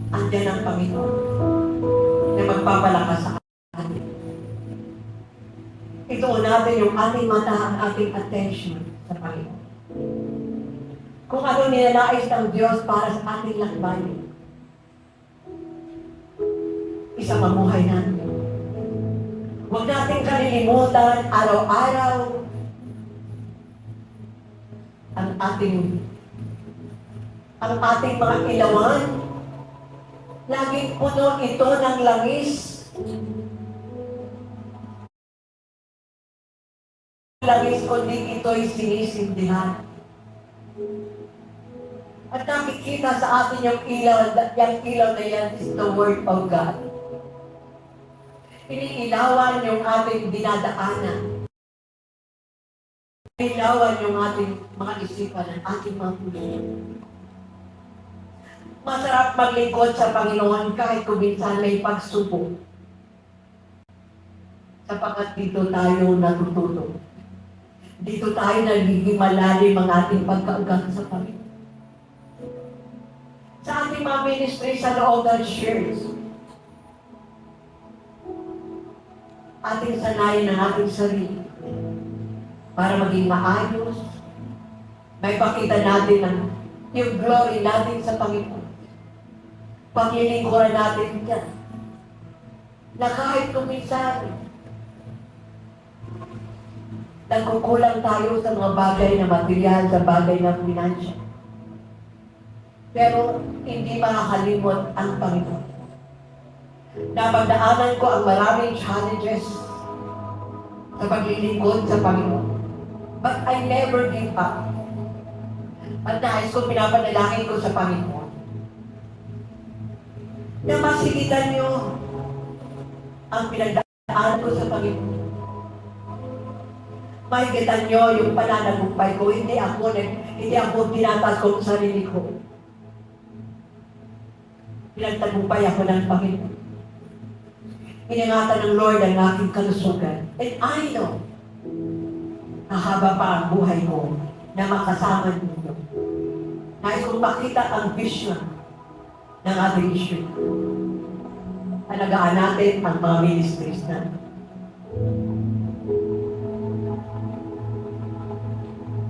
Andiyan ang Panginoon na magpapalakas sa atin. Ituon natin yung ating mata, ang ating attention sa Panginoon. Kung ano nilalais ng Diyos para sa ating lakbayin, isang mamuhay natin. Huwag natin kalilimutan araw-araw ang ating mga ilawan. Laging puno ito ng langis. Langis kundi ito'y sinisindihan. At nakikita sa atin yung ilaw na yan is the Word of God. Iniilawan yung ating dinadaanan. Iniilawan yung ating mga isipan ng ating mga puso. Masarap maglingkod sa Panginoon kahit kung minsan may pagsubok. Sapagkat dito tayo natututo. Dito tayo nagiging malalim ang ating pagkaugat sa Panginoon. Sa ating mga ministry sa loob ng church, ating sanayin ang ating sarili para maging maayos. May pakita natin yung glory natin sa Panginoon. Paglilingkuran natin yan. Na kahit kuminsan, nagkukulang tayo sa mga bagay na material, sa bagay na financial. Pero hindi makakalimot ang Panginoon. Napagdaanan ko ang maraming challenges sa paglilingkod sa Panginoon. But I never give up. At nais ko pinapanalangin ko sa Panginoon na masigitan niyo ang pinagdaan ko sa Panginoon. Mahigitan niyo yung pananagumpay ko. Hindi ako tinatas ko sa sarili ko. Pinagtagumpay ako ng Panginoon. Iningatan ng Lord ang aking kalusugan. And I know, mahaba pa ang buhay ko na makasama ninyo. Nais kong makita ang vision ng ating issue. Alagaan natin ang mga ministries natin.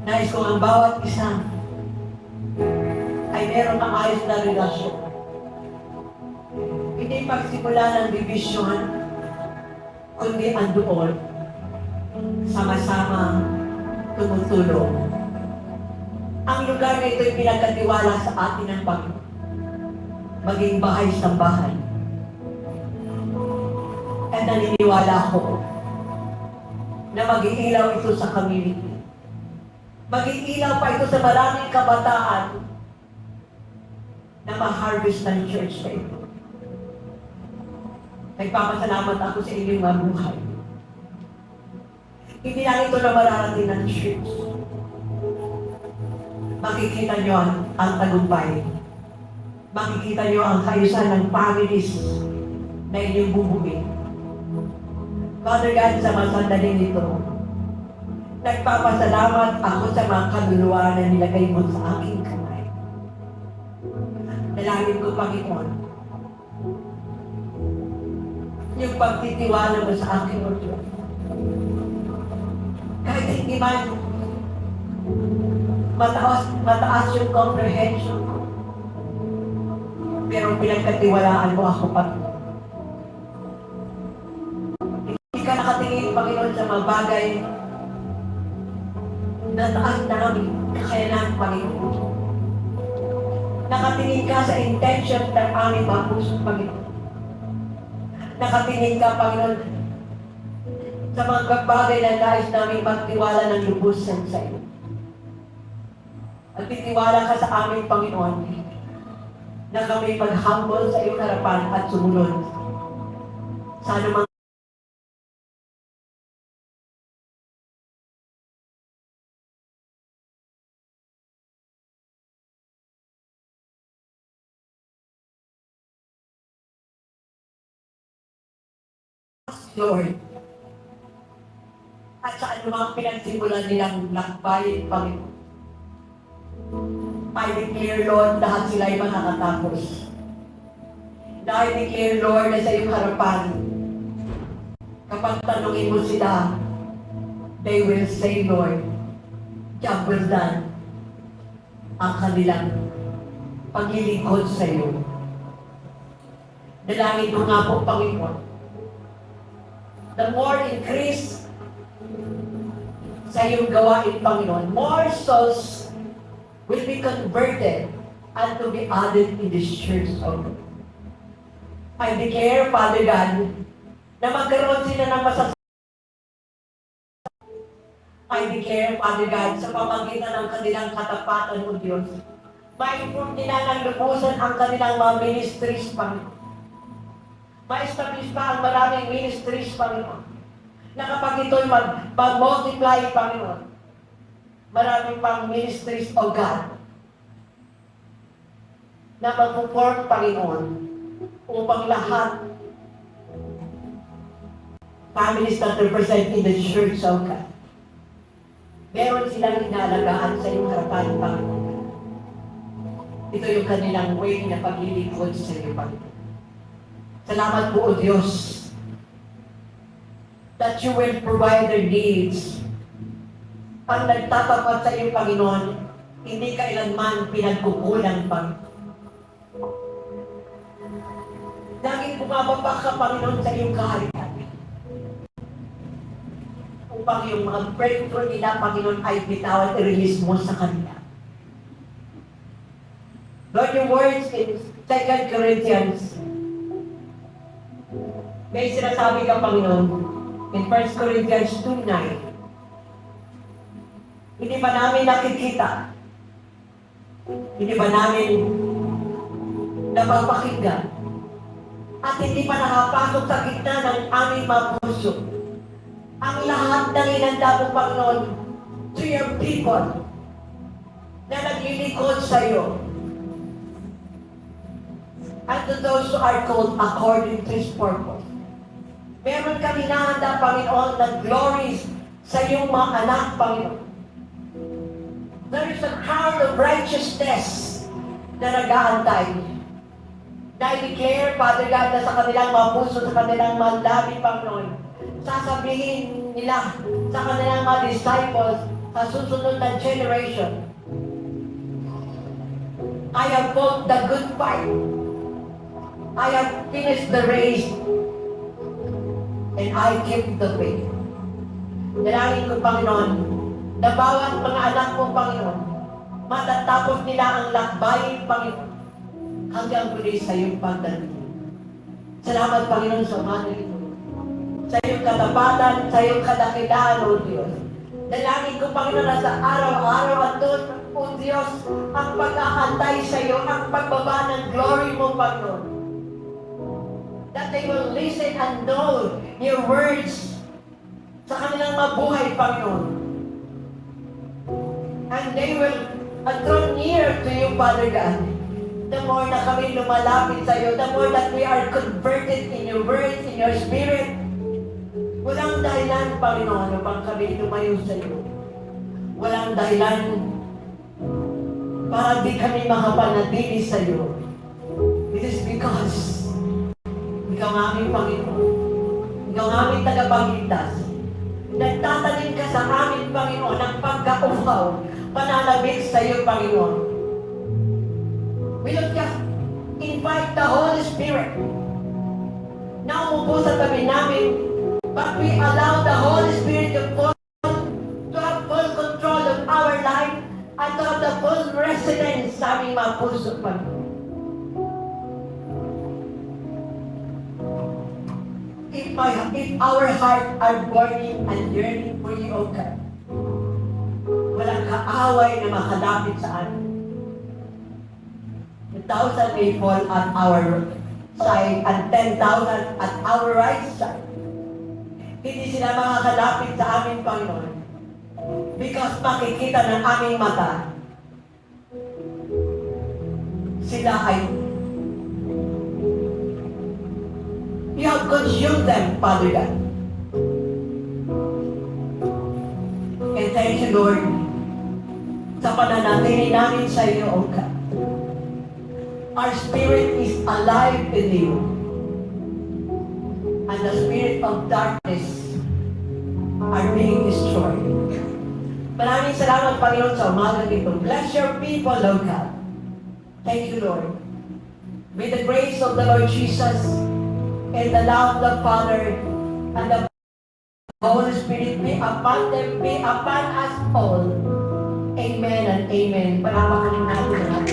Nais kong ang bawat isa ay meron maayos na relasyon. Hindi pagsimula ng division, kundi andoon, sama-sama tumutulong. Ang lugar na ito ay pinagkatiwala sa atin ng Panginoon. Maging bahay sa bahay. At naniniwala ko na mag-iilaw ito sa community. Mag-iilaw pa ito sa maraming kabataan na ma-harvest ng church na ito. Nagpapasalamat ako sa inyong mabuhay. Hindi lang ito na mararating ng church. Makikita nyo ang tagumpay. Makikita nyo ang kaayusan ng families na inyong bubuin. Father God, sa mga sandaling ito, nagpapasalamat ako sa mga kaluluwa na nilagay mo sa aking kamay. Dalangin ko, Panginoon, yung pagtitiwala mo sa aking O Diyos. Kahit hindi man mataas yung comprehension ko, pero pinagkatiwalaan mo ako, Panginoon. Hindi ka nakatingin, Panginoon, sa mga bagay na taas namin kakayanan, Panginoon. Nakatingin ka sa intention ng aming mga puso, Panginoon. Nakatingin ka, Panginoon, sa mga bagay na nais namin magtiwala ng lubusan sa iyo. At titiwala ka sa aming Panginoon na kami mag-humble sa iyong harapan at sumunod sa anumang Lord. At sa anumang pinagsimulan nilang lakbayin, Panginoon. I declare, Lord, lahat sila ay makakatapos. I declare, Lord, na sa iyong harapan, kapag tanungin mo sila, they will say, Lord, job well done, ang kanilang paglilingkod sa iyo. Dalangin ko nga po, Panginoon, the more increase sa iyong gawain, Panginoon, more souls will be converted and to be added in this church of God. I declare, Father God, na magkaroon sila ng I declare, Father God, sa pamagitan ng kanilang katapatan, O Diyos, ma-improve nila ng lubusan ang kanilang mga ministries, Panginoon. Ma-establish pa ang maraming ministries, Panginoon, na kapag ito'y mag-multiply, Panginoon, maraming pang ministries, O God, na mag-form, Panginoon, upang lahat families that represent in the church, O God, meron silang inalagaan sa iyong harapan, Panginoon. Ito yung kanilang way na paglilingkod sa iyo, Panginoon. Salamat po, O Diyos, that you will provide their needs. Pag nagtatapat sa iyo, Panginoon, hindi kailanman pinagkukulang, Panginoon. Laging bumababa ka, Panginoon, sa iyong kaharian. Upang yung mga breakthrough nila, Panginoon, ay bitawan, i-release mo sa kanila. Lord, your words in 2 Corinthians, may sinasabi ka, Panginoon, in 1 Corinthians 2:9, hindi ba namin nakikita? Hindi ba namin napapakinggan? At hindi pa nakapasok sa gitna ng aming mga puso ang lahat ng inanda mo, Panginoon, to your people na naglilingkod sa iyo. And to those who are called according to His purpose. Meron kami hinahanda, Panginoon, na glories sa iyong mga anak, Panginoon. There is a crown of righteousness na nag-aantay. Na i-declare, Father God, na sa kanilang mga puso, sa kanilang mga labi, Panginoon, sasabihin nila sa kanilang mga disciples sa susunod na generation, I have fought the good fight. I have finished the race. And I keep the faith. Dalangin ko, Panginoon, na bawat mga anak mo, Panginoon, matatapos nila ang lakbayin, Panginoon, hanggang muli sa iyong pagdating. Salamat, Panginoon, sa mga ito. Sa iyong katapatan, sa iyong kadakilaan, O Diyos. Dalangin ko, Panginoon, na sa araw-araw at doon, O Diyos, ang pag-aantay sa iyo, ang pagbaba ng glory mo, Panginoon. That they will listen and know your words sa kanilang mabuhay, Panginoon. And they will draw near to you, Father God. The more na kami lumalapit sa iyo, the more that we are converted in your words, in your spirit. Walang dahilan, Panginoon, upang kami lumayo sa iyo. Walang dahilan para di kami makapanatili sa iyo. It is because ikaw ang aming Panginoon. Ikaw ang aming tagapagligtas. Nagtatanim ka sa amin, Panginoon, ng pagkauhaw, pananabik sa iyo, Panginoon. We don't just invite the Holy Spirit na umupo sa tabi namin, but we allow the Holy Spirit to have full control of our life at to have the full residence sa aming mga puso, Panginoon. If our heart are burning and yearning for you, O God, walang kaaway na makalapit sa amin. 1,000 may fall at our side and 10,000 at our right side. Hindi sila makakalapit sa amin, Panginoon, because makikita ng aming mata, sila ay you have consumed them, Father God. And thank you, Lord, sa pananatili namin sa iyo, O God. Our spirit is alive in you. And the spirit of darkness are being destroyed. Maraming salamat, Panginoon, sa umagang ito. Bless your people, O God. Thank you, Lord. May the grace of the Lord Jesus and the love of the Father and the Holy Spirit be upon them, be upon us all. Amen and amen. Palamakan natin.